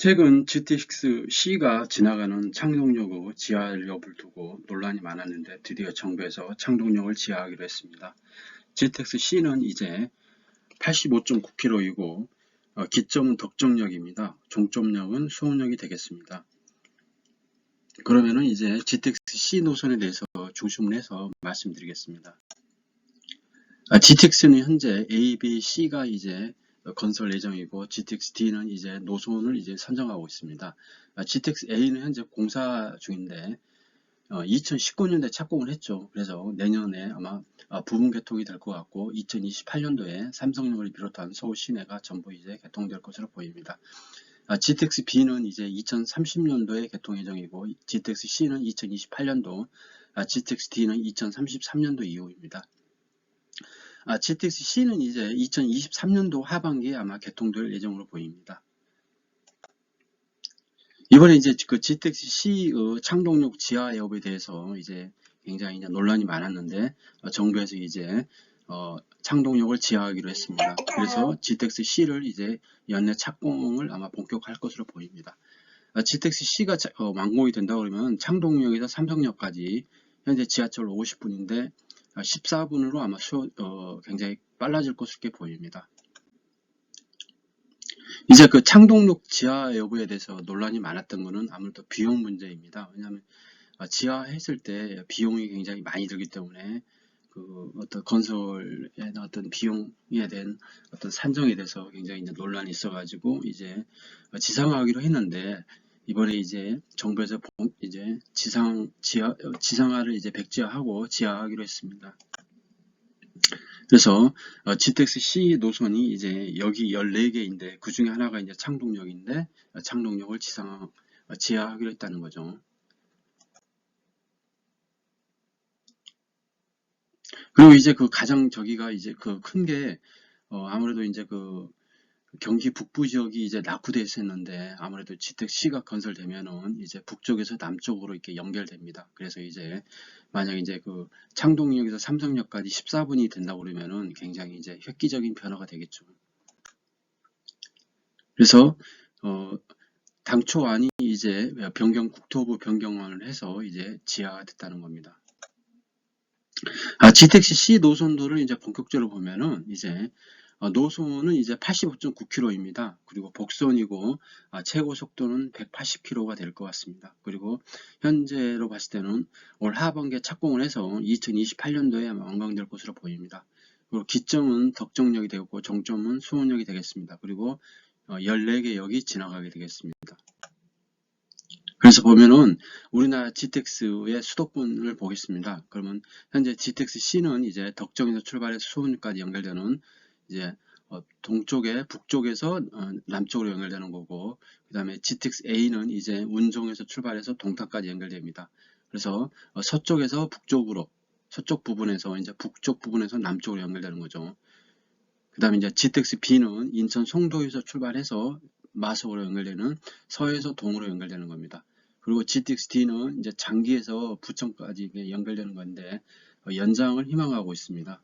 최근 GTX-C가 지나가는 창동역의 지하역을 두고 논란이 많았는데 드디어 정부에서 창동역을 지하하기로 했습니다. GTX-C는 이제 85.9km이고 기점은 덕정역입니다. 종점역은 수원역이 되겠습니다. 그러면은 이제 GTX-C 노선에 대해서 중심을 해서 말씀드리겠습니다. GTX는 현재 A, B, C가 이제 건설 예정이고 GTX-D는 이제 노선을 이제 선정하고 있습니다. GTX-A는 현재 공사 중인데 2019년도에 착공을 했죠. 그래서 내년에 아마 부분 개통이 될 것 같고 2028년도에 삼성역을 비롯한 서울 시내가 전부 이제 개통될 것으로 보입니다. GTX-B는 이제 2030년도에 개통 예정이고 GTX-C는 2028년도, GTX-D는 2033년도 이후입니다. GTX-C는 이제 2023년도 하반기에 아마 개통될 예정으로 보입니다. 이번에 이제 그 GTX-C 창동역 지하 여부에 대해서 이제 굉장히 이제 논란이 많았는데 정부에서 이제 창동역을 지하하기로 했습니다. 그래서 GTX-C를 이제 연내 착공을 아마 본격화할 것으로 보입니다. GTX-C가 완공이 된다 그러면 창동역에서 삼성역까지 현재 지하철 50분인데 14분으로 아마 굉장히 빨라질 것으로 보입니다. 이제 그 창동역 지하 여부에 대해서 논란이 많았던 것은 아무래도 비용 문제입니다. 왜냐하면 지하했을 때 비용이 굉장히 많이 들기 때문에 그 어떤 건설의 어떤 비용에 대한 어떤 산정에 대해서 굉장히 이제 논란이 있어가지고 이제 지상화하기로 했는데 이번에 이제 정부에서 이제 지상화를 이제 백지화하고 지하하기로 했습니다. 그래서 GTX-C 노선이 이제 여기 14개인데 그 중에 하나가 이제 창동역인데 창동역을 지하하기로 했다는 거죠. 그리고 이제 그 가장 저기가 이제 그 큰 게 아무래도 이제 그 경기 북부 지역이 이제 낙후되어 있었는데 아무래도 GTX-C가 건설되면은 이제 북쪽에서 남쪽으로 이렇게 연결됩니다. 그래서 이제 만약 이제 그 창동역에서 삼성역까지 14분이 된다고 그러면은 굉장히 이제 획기적인 변화가 되겠죠. 그래서 당초안이 이제 국토부 변경안을 해서 이제 지하화됐다는 겁니다. GTX-C 노선도를 이제 본격적으로 보면은 이제 노선은 이제 85.9km입니다. 그리고 복선이고 최고 속도는 180km가 될 것 같습니다. 그리고 현재로 봤을 때는 올 하반기에 착공을 해서 2028년도에 아마 완공될 것으로 보입니다. 그리고 기점은 덕정역이 되고 종점은 수원역이 되겠습니다. 그리고 14개 역이 지나가게 되겠습니다. 그래서 보면은 우리나라 GTX의 수도권을 보겠습니다. 그러면 현재 GTX-C는 이제 덕정에서 출발해서 수원까지 연결되는 이제 동쪽에 북쪽에서 남쪽으로 연결되는 거고, 그 다음에 GTX-A는 이제 운종에서 출발해서 동탄까지 연결됩니다. 그래서 서쪽에서 북쪽으로, 서쪽 부분에서 이제 북쪽 부분에서 남쪽으로 연결되는 거죠. 그 다음에 이제 GTX-B는 인천 송도에서 출발해서 마석으로 연결되는 서에서 동으로 연결되는 겁니다. 그리고 GTX-D는 이제 장기에서 부천까지 연결되는 건데 연장을 희망하고 있습니다.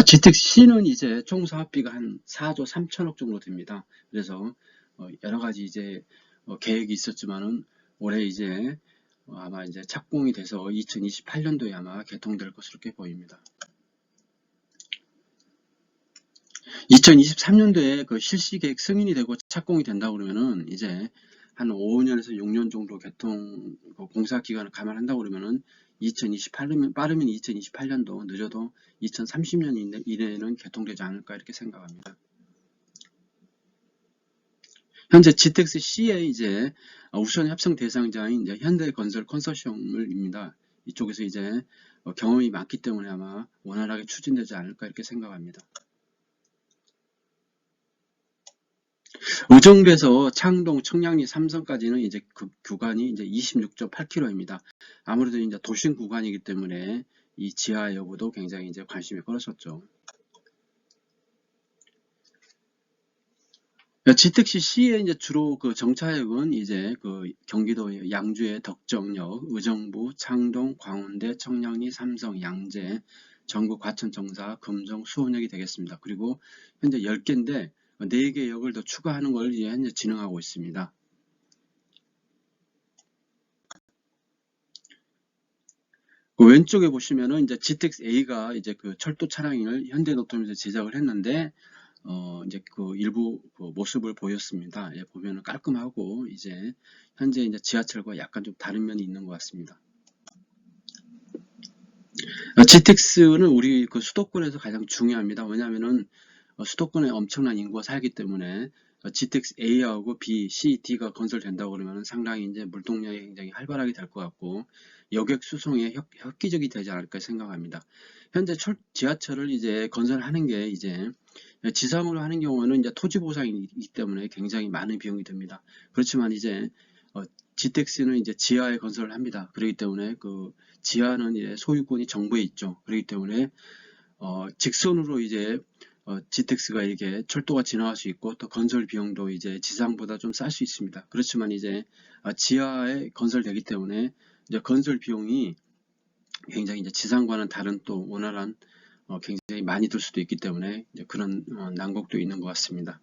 GTX-C는 이제 총 사업비가 한 4조 3천억 정도 됩니다. 그래서 여러 가지 이제 계획이 있었지만은 올해 이제 아마 이제 착공이 돼서 2028년도에 아마 개통될 것으로 보입니다. 2023년도에 그 실시계획 승인이 되고 착공이 된다 그러면은 이제 한 5년에서 6년 정도 공사 기간을 감안한다고 그러면은 2028년 빠르면 2028년도 늦어도 2030년 이내에는 개통되지 않을까 이렇게 생각합니다. 현재 GTX-C의 이제 우선 협상 대상자인 이제 현대건설 컨소시엄입니다. 이쪽에서 이제 경험이 많기 때문에 아마 원활하게 추진되지 않을까 이렇게 생각합니다. 의정부에서 창동, 청량리, 삼성까지는 이제 그 구간이 이제 26.8km입니다. 아무래도 이제 도심 구간이기 때문에 이 지하 여부도 굉장히 이제 관심이 끌었었죠. GTX-C의 이제 주로 그 정차역은 이제 그 경기도 양주의 덕정역, 의정부, 창동, 광운대, 청량리, 삼성, 양재, 전국 과천, 정사, 금정, 수원역이 되겠습니다. 그리고 현재 10개인데 4개 역을 더 추가하는 걸 이제 현재 진행하고 있습니다. 그 왼쪽에 보시면은 이제 GTX-A가 이제 그 철도 차량을 현대노통에서 제작을 했는데, 이제 그 일부 그 모습을 보였습니다. 예, 보면은 깔끔하고 이제 현재 이제 지하철과 약간 좀 다른 면이 있는 것 같습니다. GTX는 우리 그 수도권에서 가장 중요합니다. 왜냐하면은 수도권에 엄청난 인구가 살기 때문에 GTX A하고 B, C, D가 건설된다고 그러면 상당히 이제 물동량이 굉장히 활발하게 될 것 같고 여객 수송에 획기적이 되지 않을까 생각합니다. 현재 지하철을 이제 건설하는 게 이제 지상으로 하는 경우는 이제 토지 보상이기 때문에 굉장히 많은 비용이 듭니다. 그렇지만 이제 GTX는 이제 지하에 건설을 합니다. 그렇기 때문에 그 지하는 이제 소유권이 정부에 있죠. 그렇기 때문에 직선으로 이제 GTX가 이렇게 철도가 지나갈 수 있고 또 건설 비용도 이제 지상보다 좀 쌀 수 있습니다. 그렇지만 이제 지하에 건설되기 때문에 이제 건설 비용이 굉장히 이제 지상과는 다른 또 원활한 굉장히 많이 들 수도 있기 때문에 이제 그런 난국도 있는 것 같습니다.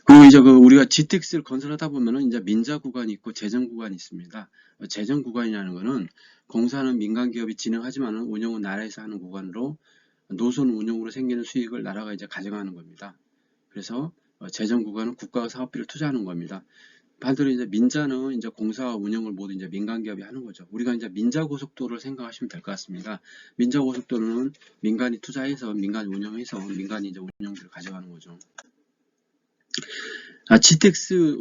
그리고 이제 그 우리가 GTX를 건설하다 보면은 이제 민자 구간이 있고 재정 구간이 있습니다. 재정 구간이라는 거는 공사는 민간 기업이 진행하지만은 운영은 나라에서 하는 구간으로 노선 운영으로 생기는 수익을 나라가 이제 가져가는 겁니다. 그래서 재정 구간은 국가가 사업비를 투자하는 겁니다. 반대로 이제 민자는 이제 공사와 운영을 모두 이제 민간 기업이 하는 거죠. 우리가 이제 민자 고속도로를 생각하시면 될 것 같습니다. 민자 고속도로는 민간이 투자해서 민간이 운영해서 민간이 이제 운영비를 가져가는 거죠. GTX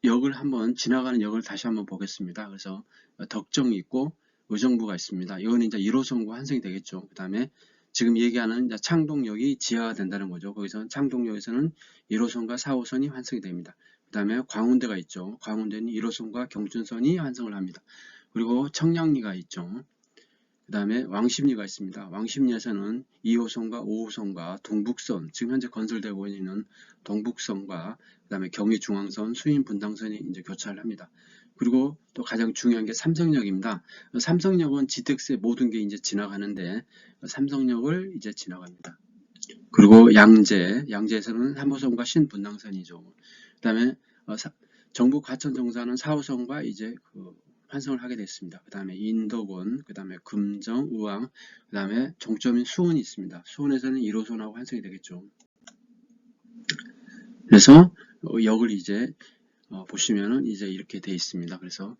역을 한번 지나가는 역을 다시 한번 보겠습니다. 그래서 덕정이 있고 의정부가 있습니다. 이거는 이제 1호선과 환승이 되겠죠. 그 다음에 지금 얘기하는 이제 창동역이 지하가 된다는 거죠. 거기서 창동역에서는 1호선과 4호선이 환승이 됩니다. 그 다음에 광운대가 있죠. 광운대는 1호선과 경춘선이 환승을 합니다. 그리고 청량리가 있죠. 그 다음에 왕십리가 있습니다. 왕십리에서는 2호선과 5호선과 동북선, 지금 현재 건설되고 있는 동북선과 그 다음에 경의중앙선, 수인분당선이 이제 교차를 합니다. 그리고 또 가장 중요한 게 삼성역입니다. 삼성역은 GTX의 모든 게 이제 지나가는데 삼성역을 이제 지나갑니다. 그리고 양재에서는 3호선과 신분당선이죠. 그 다음에 정부 과천정사는 4호선과 이제 환승을 하게 됐습니다. 그 다음에 인덕원, 그 다음에 금정, 우왕, 그 다음에 종점인 수원이 있습니다. 수원에서는 1호선하고 환승이 되겠죠. 그래서 역을 이제 보시면은 이제 이렇게 돼 있습니다. 그래서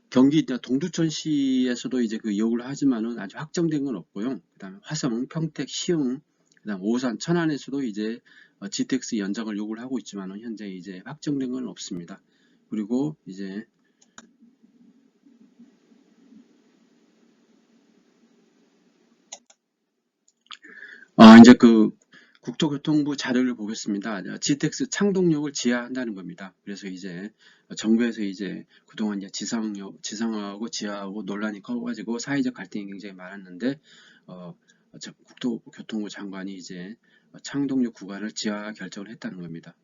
경기 동두천시에서도 이제 그 역을 하지만은 아직 확정된 건 없고요. 그 다음에 화성, 평택, 시흥, 그 다음 오산, 천안에서도 이제 GTX 연장을 요구를 하고 있지만은 현재 이제 확정된 건 없습니다. 그리고 이제 이제 그 국토교통부 자료를 보겠습니다. GTX 창동역을 지하한다는 겁니다. 그래서 이제 정부에서 이제 그동안 이제 지상하고 지하하고 논란이 커가지고 사회적 갈등이 굉장히 많았는데 국토교통부 장관이 이제 창동역 구간을 지하 결정을 했다는 겁니다.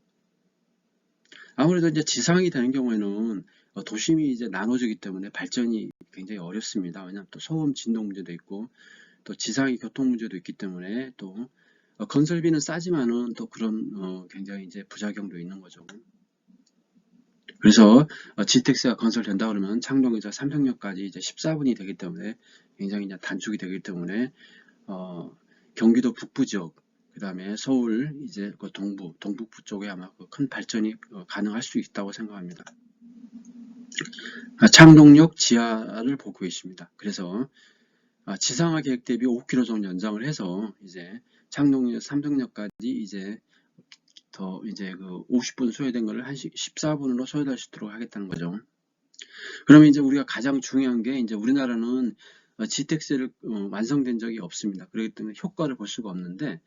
아무래도 이제 지상이 되는 경우에는 도심이 이제 나눠지기 때문에 발전이 굉장히 어렵습니다. 왜냐하면 또 소음 진동 문제도 있고 또 지상의 교통 문제도 있기 때문에 또 건설비는 싸지만은 또 그런 굉장히 이제 부작용도 있는 거죠. 그래서 GTX가 건설된다 그러면 창동에서 삼성역까지 이제 14분이 되기 때문에 굉장히 이제 단축이 되기 때문에 경기도 북부 지역, 그 다음에 서울 이제 그 동북부 쪽에 아마 큰 발전이 가능할 수 있다고 생각합니다. 창동역 지하를 보고 계십니다. 그래서 지상화 계획 대비 5km 정도 연장을 해서 이제 창동역 삼성역까지 이제 더 이제 그 50분 소요된 거를 14분으로 소요될 수 있도록 하겠다는 거죠. 그러면 이제 우리가 가장 중요한 게 이제 우리나라는 GTX를 완성된 적이 없습니다. 그렇기 때문에 효과를 볼 수가 없는데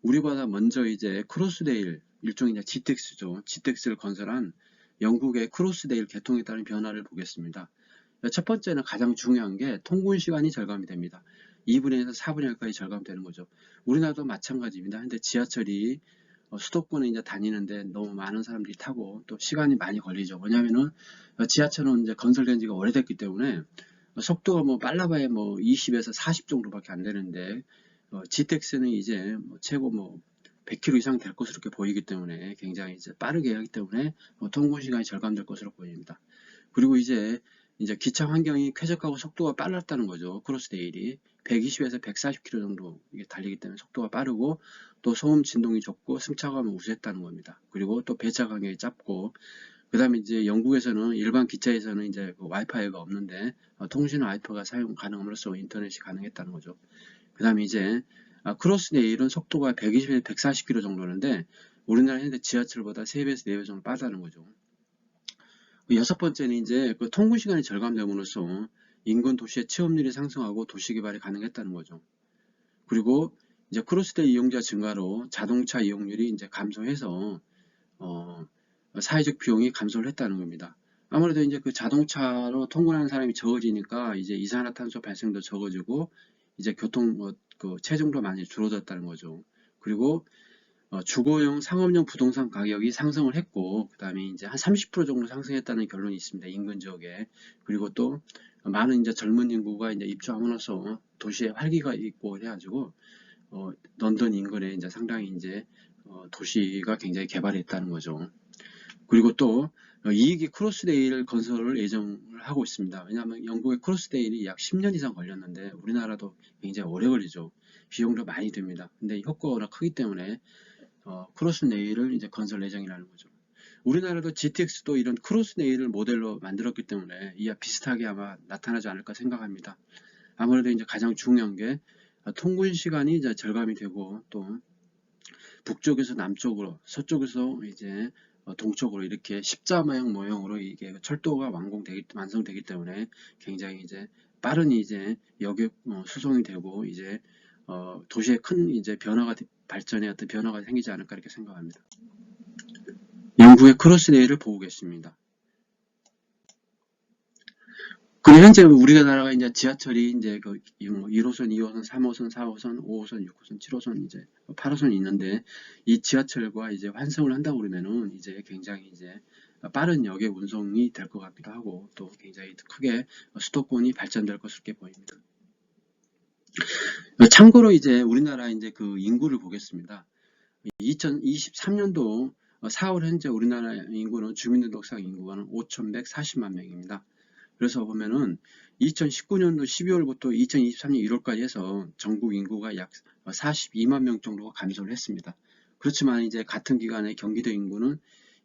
우리보다 먼저 이제 크로스레일 일종의 이제 GTX죠. GTX를 건설한 영국의 크로스레일 개통에 따른 변화를 보겠습니다. 첫 번째는 가장 중요한 게 통근 시간이 절감이 됩니다. 2분의 1에서 4분의 1까지 절감되는 거죠. 우리나라도 마찬가지입니다. 근데 지하철이 수도권에 이제 다니는데 너무 많은 사람들이 타고 또 시간이 많이 걸리죠. 왜냐하면은 지하철은 이제 건설된 지가 오래됐기 때문에 속도가 뭐 빨라봐야 뭐 20에서 40 정도밖에 안 되는데 GTX는 이제 뭐 최고 뭐 100km 이상 될 것으로 이렇게 보이기 때문에 굉장히 이제 빠르게 하기 때문에 통근 시간이 절감될 것으로 보입니다. 그리고 이제 기차 환경이 쾌적하고 속도가 빨랐다는 거죠. 크로스데일이 120에서 140km 정도 이게 달리기 때문에 속도가 빠르고 또 소음 진동이 적고 승차감을 우수했다는 겁니다. 그리고 또 배차 간격이 짧고 그 다음에 이제 영국에서는 일반 기차에서는 이제 그 와이파이가 없는데 통신 와이파이가 사용 가능함으로써 인터넷이 가능했다는 거죠. 그 다음에 이제 크로스데일은 속도가 120에서 140km 정도인데 우리나라 현재 지하철보다 3배에서 4배 정도 빠르다는 거죠. 여섯 번째는 이제 그 통근 시간이 절감됨으로써 인근 도시의 취업률이 상승하고 도시 개발이 가능했다는 거죠. 그리고 이제 크로스데일 이용자 증가로 자동차 이용률이 이제 감소해서 사회적 비용이 감소를 했다는 겁니다. 아무래도 이제 그 자동차로 통근하는 사람이 적어지니까 이제 이산화탄소 발생도 적어지고 이제 교통 그 체중도 많이 줄어들었다는 거죠. 그리고 주거용, 상업용 부동산 가격이 상승을 했고, 그 다음에 이제 한 30% 정도 상승했다는 결론이 있습니다. 인근 지역에. 그리고 또 많은 이제 젊은 인구가 이제 입주함으로써 도시에 활기가 있고 해가지고 런던 인근에 이제 상당히 이제 도시가 굉장히 개발했다는 거죠. 그리고 또 이익이 크로스데일 건설을 예정을 하고 있습니다. 왜냐하면 영국의 크로스데일이 약 10년 이상 걸렸는데 우리나라도 굉장히 오래 걸리죠. 비용도 많이 듭니다. 근데 효과가 워낙 크기 때문에 크로스데일을 이제 건설 예정이라는 거죠. 우리나라도 GTX도 이런 크로스데일을 모델로 만들었기 때문에 이와 비슷하게 아마 나타나지 않을까 생각합니다. 아무래도 이제 가장 중요한 게 통근 시간이 이제 절감이 되고 또 북쪽에서 남쪽으로, 서쪽에서 이제 동쪽으로 이렇게 십자모양 모형으로 이게 철도가 완성되기 때문에 굉장히 이제 빠른 이제 여객 수송이 되고 이제 도시에 큰 이제 발전의 어떤 변화가 생기지 않을까 이렇게 생각합니다. 영국의 크로스데일을 보고 계십니다. 그리고 현재 우리나라가 이제 지하철이 이제 그 1호선, 2호선, 3호선, 4호선, 5호선, 6호선, 7호선, 이제 8호선이 있는데 이 지하철과 이제 환승을 한다고 그러면은 이제 굉장히 이제 빠른 역의 운송이 될 것 같기도 하고 또 굉장히 크게 수도권이 발전될 것으로 보입니다. 참고로 이제 우리나라 이제 그 인구를 보겠습니다. 2023년도 4월 현재 우리나라 인구는 주민등록상 인구가 5,140만 명입니다. 그래서 보면은 2019년도 12월부터 2023년 1월까지 해서 전국 인구가 약 42만 명 정도가 감소를 했습니다. 그렇지만 이제 같은 기간에 경기도 인구는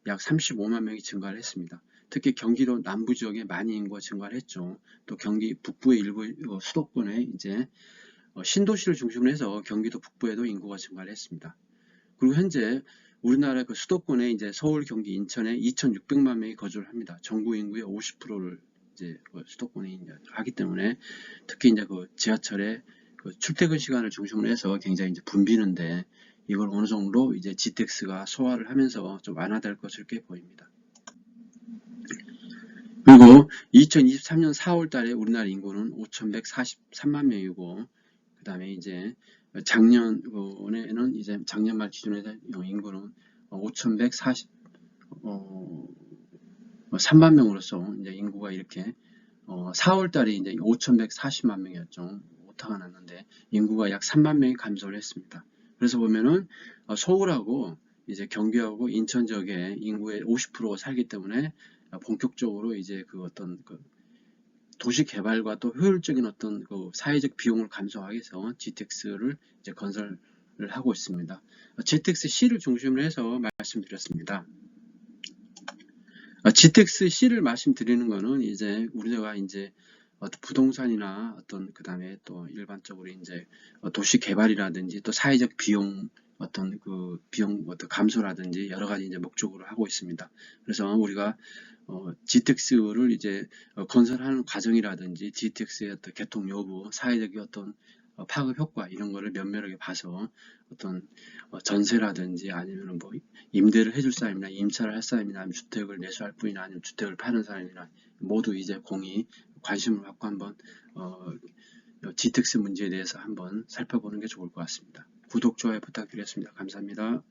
약 35만 명이 증가를 했습니다. 특히 경기도 남부 지역에 많이 인구가 증가를 했죠. 또 경기 북부의 일부 수도권에 이제 신도시를 중심으로 해서 경기도 북부에도 인구가 증가를 했습니다. 그리고 현재 우리나라 그 수도권에 이제 서울, 경기, 인천에 2,600만 명이 거주를 합니다. 전국 인구의 50%를 이제 수도권에 이제 하기 때문에 특히 이제 그 지하철의 그 출퇴근 시간을 중심으로 해서 굉장히 이제 붐비는데 이걸 어느 정도 이제 GTX가 소화를 하면서 좀 완화될 것으로 이렇게 보입니다. 그리고 2023년 4월 달에 우리나라 인구는 5,143만 명이고 그 다음에 이제 작년에는 이제 작년 말 기준에서 인구는 5,143만 명으로서 이제 인구가 이렇게 4월 달에 이제 5,140만 명이었죠. 오타가 났는데 인구가 약 3만 명이 감소를 했습니다. 그래서 보면은 서울하고 이제 경기하고 인천 지역에 인구의 50%가 살기 때문에 본격적으로 이제 그 어떤 그 도시 개발과 또 효율적인 어떤 그 사회적 비용을 감소하기 위해서 GTX를 이제 건설을 하고 있습니다. GTX-C를 중심으로 해서 말씀드렸습니다. GTX-C를 말씀드리는 거는 이제 우리가 이제 부동산이나 어떤 그 다음에 또 일반적으로 이제 도시 개발이라든지 또 사회적 비용 어떤 그 비용 어떤 감소라든지 여러 가지 이제 목적으로 하고 있습니다. 그래서 우리가 GTX를 이제 건설하는 과정이라든지 GTX의 어떤 개통 여부, 사회적인 어떤 파급 효과 이런 거를 면밀하게 봐서 어떤 전세라든지 아니면 뭐 임대를 해줄 사람이나 임차를 할 사람이나 아니면 주택을 내수할 분이나 아니면 주택을 파는 사람이나 모두 이제 공히 관심을 갖고 한번 GTX 문제에 대해서 한번 살펴보는 게 좋을 것 같습니다. 구독, 좋아요 부탁드리겠습니다. 감사합니다.